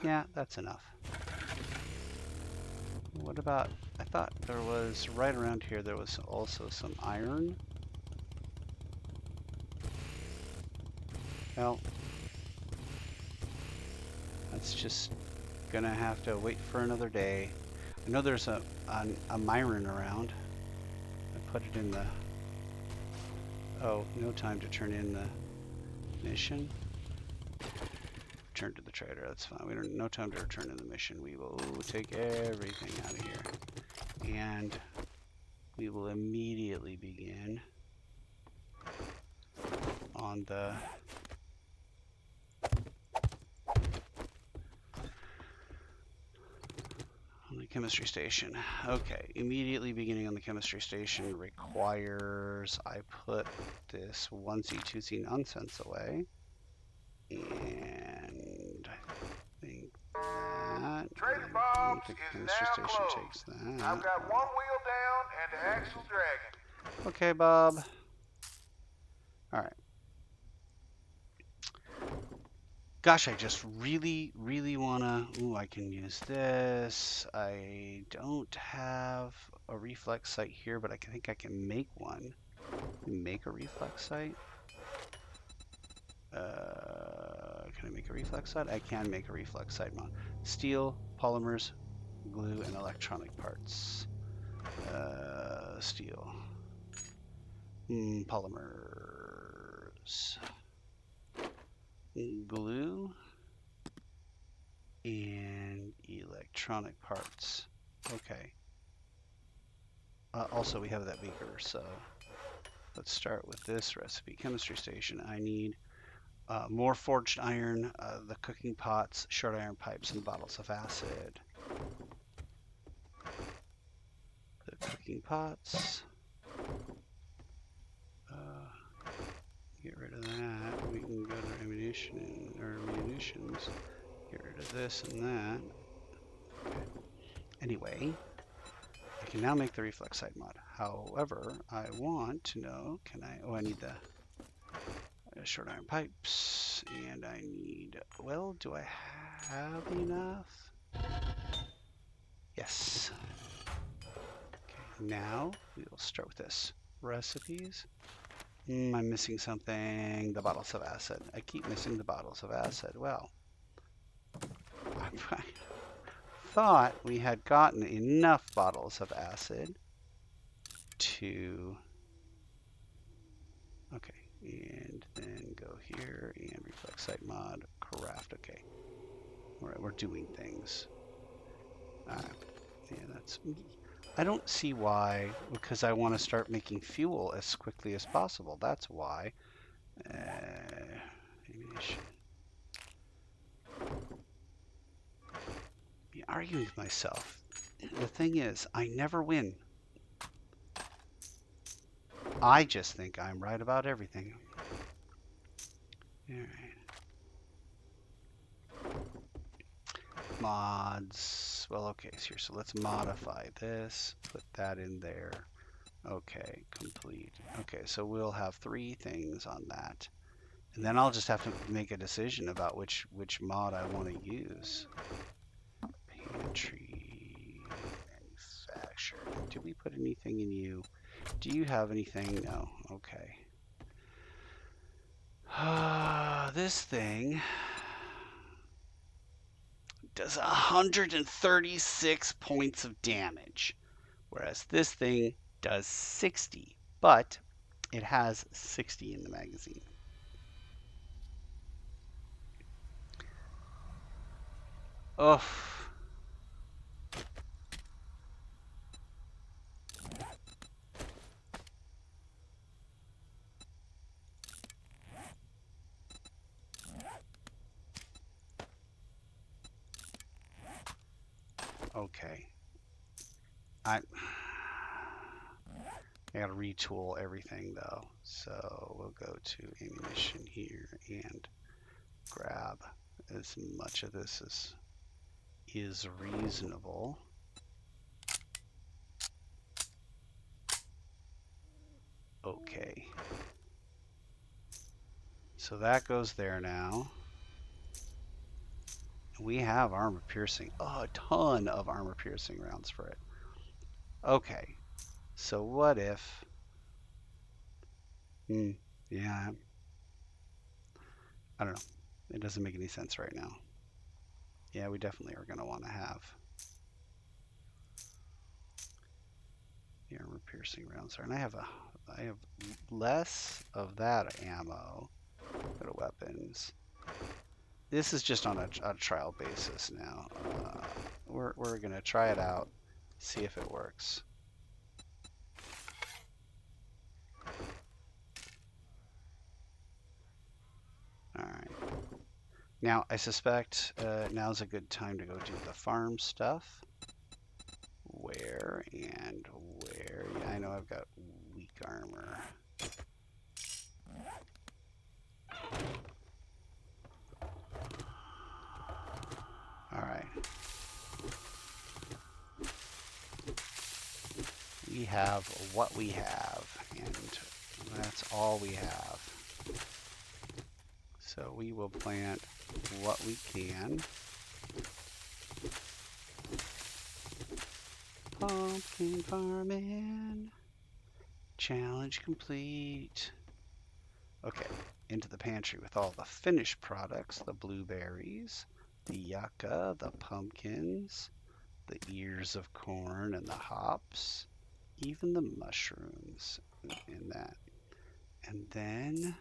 Yeah, that's enough. What about, I thought there was, right around here, there was also some iron. Well, that's just gonna have to wait for another day. I know there's a Myron around. I put it in the, oh, no time to turn in the mission. Return to the trader, that's fine. We don't, no time to return in the mission. We will take everything out of here. And we will immediately begin on the chemistry station. Okay, immediately beginning on the chemistry station requires I put this 1C, 2C nonsense away. And I think that Trader I don't Bob's think is chemistry now station closed. takes that. I've got one wheel down and the axle dragging. Okay, Bob. All right. Gosh, I just really wanna. Ooh, I can use this. I don't have a reflex site here, but I think I can make one. Make a reflex site. Can I make a reflex site? I can make a reflex site mod. Steel, polymers, glue, and electronic parts. Steel. Polymers. Glue. And electronic parts. Okay. Also, we have that beaker, so let's start with this recipe. Chemistry station. I need more forged iron, the cooking pots, short iron pipes, and bottles of acid. The cooking pots. Get rid of that. We can go to ammunition or munitions. Get rid of this and that. Okay. Anyway, I can now make the reflex site mod. However, I want to know, can I, oh, I need the short iron pipes, and I need, well, do I have enough? Yes. Okay, now we will start with this. Recipes. I'm missing something. The bottles of acid. I keep missing the bottles of acid. Well, I thought we had gotten enough bottles of acid to, okay, and then go here and reflex site mod, craft. Okay, all right, we're doing things. Yeah, that's, I don't see why, because I want to start making fuel as quickly as possible. That's why. Ammunition. Be arguing with myself. The thing is, I never win. I just think I'm right about everything. All right. Mods. Well, okay, so let's modify this. Put that in there. Okay, complete. Okay, so we'll have 3 things on that. And then I'll just have to make a decision about which mod I want to use. Pantry manufacturer. Did we put anything in you? Do you have anything? No. Okay. This thing does 136 points of damage, whereas this thing does 60, but it has 60 in the magazine. Oh. Okay. I gotta retool everything though. So we'll go to ammunition here and grab as much of this as is reasonable. Okay. So that goes there now. We have armor piercing. Oh, a ton of armor piercing rounds for it. Okay. So what if... yeah. I don't know. It doesn't make any sense right now. Yeah, we definitely are going to want to have the armor piercing rounds there. And I have less of that ammo. Go to weapons. This is just on a trial basis now. We're going to try it out, see if it works. Alright. Now, I suspect now's a good time to go do the farm stuff. Where and where? Yeah, I know I've got weak armor. Alright. We have what we have, and that's all we have. So we will plant what we can. Pumpkin farming. Challenge complete. Okay, into the pantry with all the finished products, the blueberries, the yucca, the pumpkins, the ears of corn and the hops, even the mushrooms in that. And then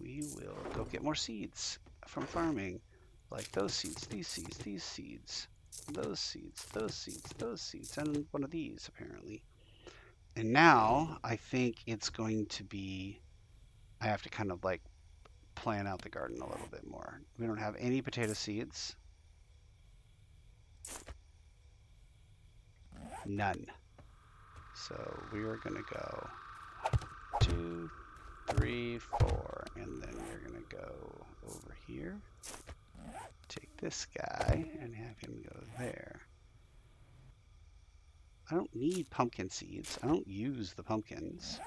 we will go get more seeds from farming, like those seeds, these seeds, these seeds, those seeds, those seeds, those seeds, and one of these apparently. And now I think it's going to be, I have to kind of like plan out the garden a little bit more. We don't have any potato seeds. None. So we are going to go 2, 3, 4, and then we're going to go over here. Take this guy and have him go there. I don't need pumpkin seeds. I don't use the pumpkins.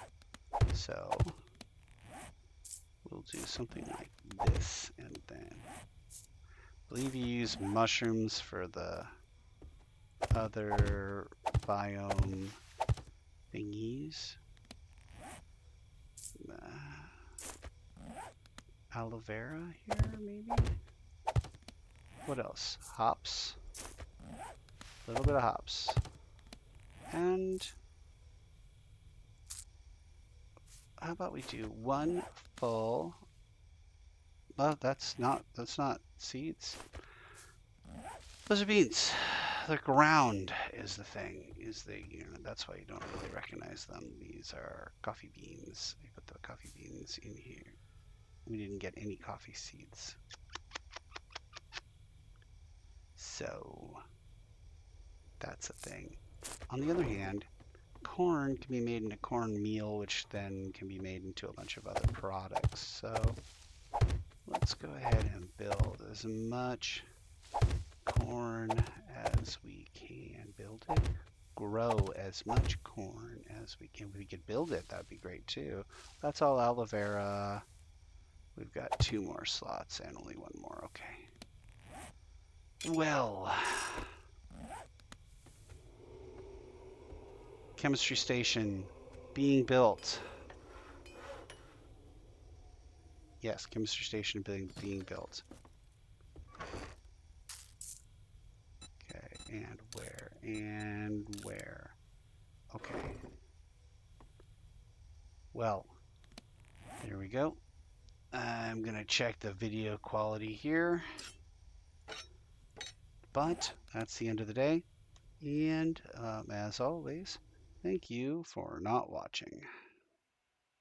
So we'll do something like this, and then I believe you use mushrooms for the other biome thingies. Aloe vera here, maybe? What else? Hops. A little bit of hops. And how about we do one full... Well, that's not seeds. Those are beans. The ground is the thing. That's why you don't really recognize them. These are coffee beans. We put the coffee beans in here. We didn't get any coffee seeds. So that's a thing. On the other hand, corn can be made into cornmeal, which then can be made into a bunch of other products. So let's go ahead and build as much corn as we can. Build it. Grow as much corn as we can. If we could build it, that'd be great too. That's all aloe vera. We've got 2 more slots and only 1 more. Okay. Well, chemistry station being built. Yes, chemistry station being built. Okay, and where? And where? Okay. Well, there we go. I'm gonna check the video quality here. But that's the end of the day. And as always, thank you for not watching.